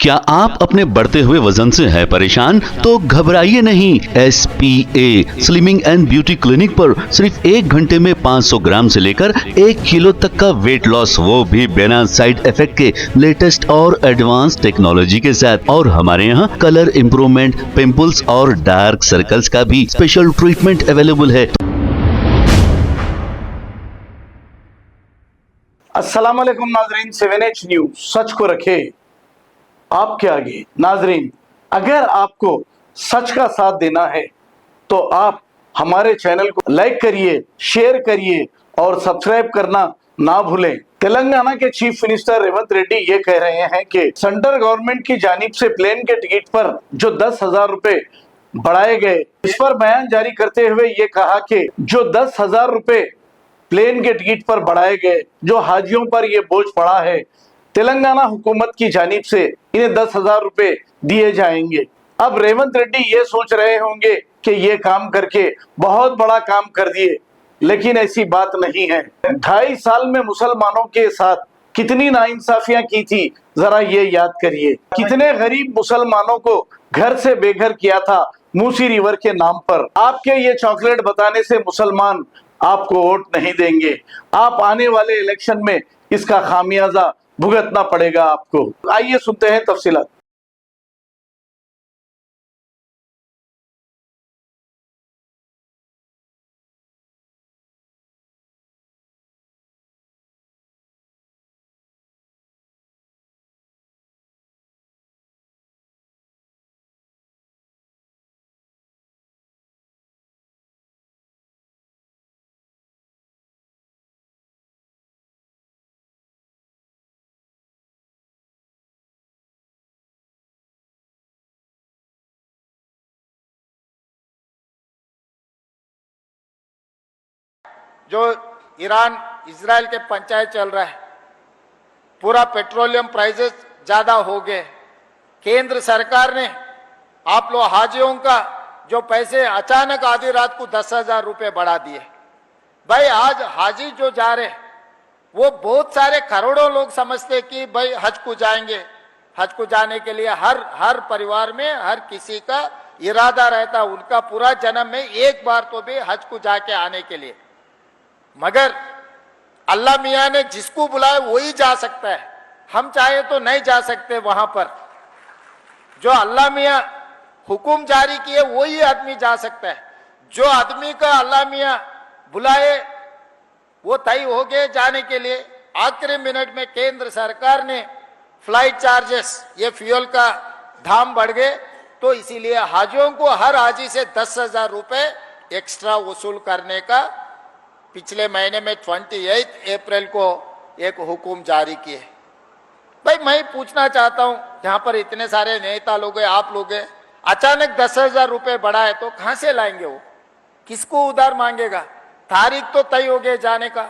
क्या आप अपने बढ़ते हुए वजन से हैं परेशान? तो घबराइए नहीं। SPA slimming and beauty clinic पर सिर्फ 1 घंटे में 500 ग्राम से लेकर 1 किलो तक का वेट लॉस, वो भी बिना साइड इफेक्ट के लेटेस्ट और एडवांस टेक्नोलॉजी के साथ। और हमारे यहाँ कलर इम्प्रूवमेंट, पिंपल्स और डार्क सर्कल्स का भी स्पेशल ट्रीटमेंट अवेलेबल है। अस्सलाम वालेकुम नाजरीन, 7H न्यूज सच को रखे आपके आगे। नाजरीन, अगर आपको सच का साथ देना है तो आप हमारे चैनल को लाइक करिए, शेयर करिए और सब्सक्राइब करना ना भूलें। तेलंगाना के चीफ मिनिस्टर रेवंत रेड्डी ये कह रहे हैं कि सेंट्रल गवर्नमेंट की जानिब से प्लेन के टिकट पर जो 10,000 रुपए बढ़ाए गए, इस पर बयान जारी करते हुए ये कहा कि जो 10,000 रुपए प्लेन के टिकट पर बढ़ाए गए, जो हाजियों पर ये बोझ पड़ा है, तेलंगाना हुकूमत की जानिब से इन्हें 10,000 रुपए दिए जाएंगे। अब रेवंत रेड्डी ये सोच रहे होंगे कि ये काम करके बहुत बड़ा काम कर दिए, लेकिन ऐसी बात नहीं है। 2.5 साल में मुसलमानों के साथ कितनी नाइंसाफियां की थी, जरा ये याद करिए। कितने गरीब मुसलमानों को घर से बेघर किया था मूसी रिवर के नाम पर। आपके ये चॉकलेट बताने से मुसलमान आपको वोट नहीं देंगे। आप आने वाले इलेक्शन में इसका खामियाजा भुगतना पड़ेगा आपको। आइए सुनते हैं तफसीलात। जो ईरान इजराइल के पंचायत चल रहा है, पूरा पेट्रोलियम प्राइसेस ज्यादा हो गए। केंद्र सरकार ने आप लोग हाजियों का जो पैसे अचानक आधी रात को 10,000 रुपए बढ़ा दिए। भाई आज हाजी जो जा रहे वो बहुत सारे करोड़ों लोग समझते कि भाई हज को जाएंगे। हज को जाने के लिए हर परिवार में हर किसी का इरादा रहता, उनका पूरा जन्म में एक बार तो भी हज को जाके आने के लिए। मगर अल्लाह मियाँ ने जिसको बुलाया वही जा सकता है। हम चाहे तो नहीं जा सकते वहां पर। जो अल्लाह मियाँ हुक्म जारी किए वही आदमी जा सकता है। जो आदमी का अल्लाह मियाँ बुलाए वो तय हो गए जाने के लिए। आखिरी मिनट में केंद्र सरकार ने फ्लाइट चार्जेस, ये फ्यूल का दाम बढ़ गए, तो इसीलिए हाजियों को हर हाजी से 10,000 रुपए एक्स्ट्रा वसूल करने का पिछले महीने में 28 अप्रैल को एक हुक्म जारी किए। भाई मैं पूछना चाहता हूं, यहाँ पर इतने सारे नेता लोग हैं, आप लोग हैं, अचानक 10,000 रुपए बढ़ाए तो कहां से लाएंगे? वो किसको उधार मांगेगा? तारीख तो तय हो गए जाने का,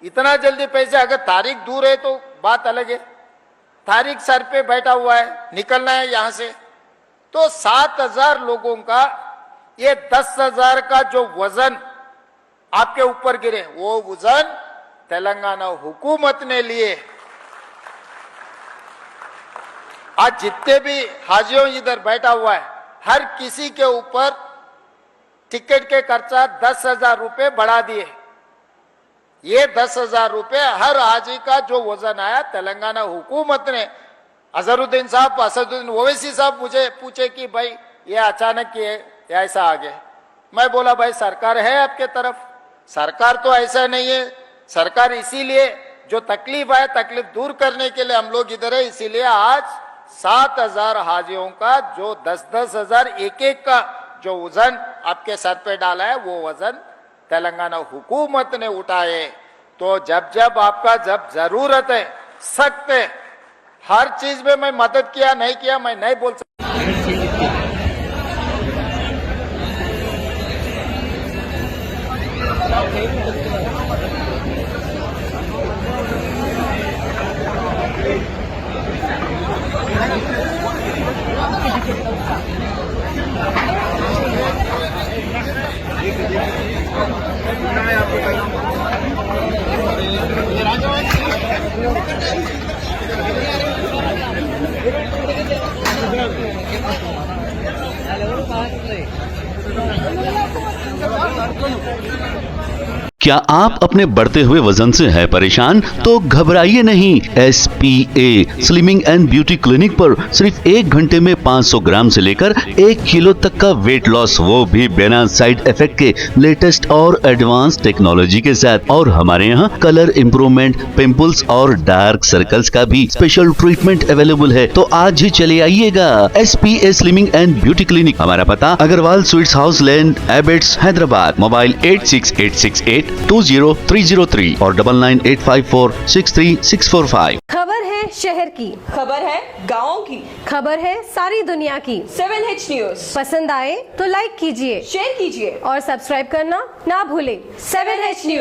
इतना जल्दी पैसे? अगर तारीख दूर है तो बात अलग है, तारीख सर पे बैठा हुआ है, निकलना है यहां से। तो 7,000 लोगों का ये 10,000 का जो वजन आपके ऊपर गिरे, वो वजन तेलंगाना हुकूमत ने लिए। आज जितने भी हाजियों इधर बैठा हुआ है, हर किसी के ऊपर टिकट के खर्चा 10,000 रुपए बढ़ा दिए। ये 10,000 रुपए हर हाजी का जो वजन आया, तेलंगाना हुकूमत ने। अजहरुद्दीन साहब, असदुद्दीन ओवैसी साहब मुझे पूछे कि भाई ये अचानक ये ऐसा आ गया। मैं बोला भाई सरकार है आपके तरफ, सरकार तो ऐसा नहीं है। सरकार इसीलिए जो तकलीफ है, तकलीफ दूर करने के लिए हम लोग इधर है। इसीलिए आज 7,000 हाजियों का जो 10,000 एक का जो वजन आपके सर पे डाला है, वो वजन तेलंगाना हुकूमत ने उठाए। तो जब आपका जब जरूरत है, सख्त है, हर चीज में मैं मदद किया नहीं किया मैं नहीं बोल सकता। राजा क्या आप अपने बढ़ते हुए वजन से है परेशान? तो घबराइए नहीं। SPA slimming and beauty clinic पर सिर्फ 1 घंटे में 500 ग्राम से लेकर 1 किलो तक का वेट लॉस, वो भी बिना साइड इफेक्ट के लेटेस्ट और एडवांस टेक्नोलॉजी के साथ। और हमारे यहाँ कलर इंप्रूवमेंट, पिंपल्स और डार्क सर्कल्स का भी स्पेशल ट्रीटमेंट अवेलेबल है। तो आज ही चले आइएगा SPA slimming and beauty clinic. हमारा पता Agarwal sweets house land, Abids, Hyderabad. Mobile 8686820303 और 9985463645। खबर है शहर की, खबर है गाँव की, खबर है सारी दुनिया की। 7H न्यूज पसंद आए तो लाइक कीजिए, शेयर कीजिए और सब्सक्राइब करना ना भूलें। 7H news.